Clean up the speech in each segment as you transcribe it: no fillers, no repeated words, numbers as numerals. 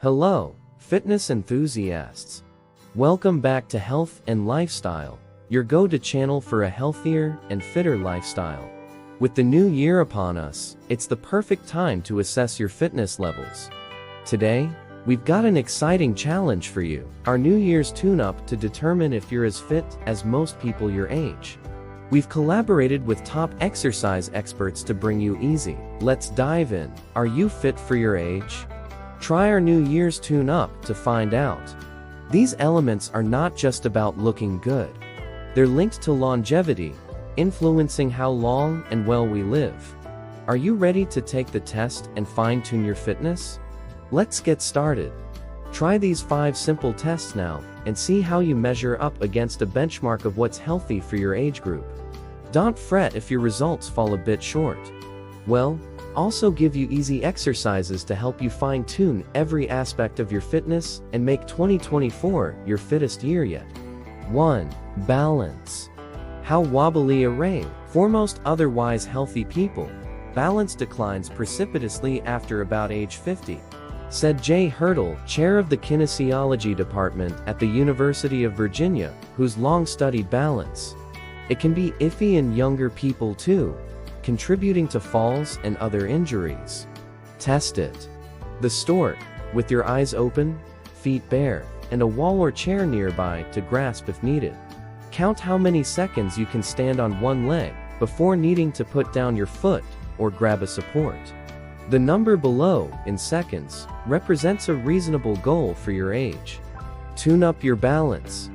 Hello, fitness enthusiasts. Welcome back to Health and Lifestyle, your go-to channel for a healthier and fitter lifestyle. With the new year upon us, it's the perfect time to assess your fitness levels. Today, we've got an exciting challenge for you, our New Year's tune-up to determine if you're as fit as most people your age. We've collaborated with top exercise experts to bring you easy. Let's dive in. Are you fit for your age? Try our New Year's tune-up to find out. These elements are not just about looking good. They're linked to longevity, influencing how long and well we live. Are you ready to take the test and fine-tune your fitness? Let's get started. Try these 5 simple tests now and see how you measure up against a benchmark of what's healthy for your age group. Don't fret if your results fall a bit short. We'll also give you easy exercises to help you fine-tune every aspect of your fitness and make 2024 your fittest year yet. 1. Balance. How wobbly a rain. For most otherwise healthy people, balance declines precipitously after about age 50, said Jay Hurdle, chair of the kinesiology department at the University of Virginia, who's long studied balance. It can be iffy in younger people too, contributing to falls and other injuries. Test it. The stork, with your eyes open, feet bare, and a wall or chair nearby to grasp if needed. Count how many seconds you can stand on one leg before needing to put down your foot or grab a support. The number below, in seconds, represents a reasonable goal for your age. Tune up your balance.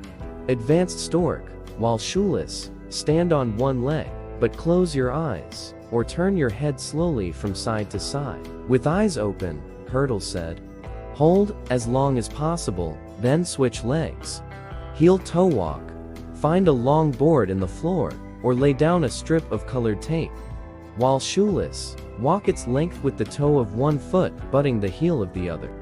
Advanced stork, while shoeless, stand on one leg, but close your eyes, or turn your head slowly from side to side. With eyes open, Hurdle said. Hold as long as possible, then switch legs. Heel-toe walk. Find a long board in the floor, or lay down a strip of colored tape. While shoeless, walk its length with the toe of one foot butting the heel of the other.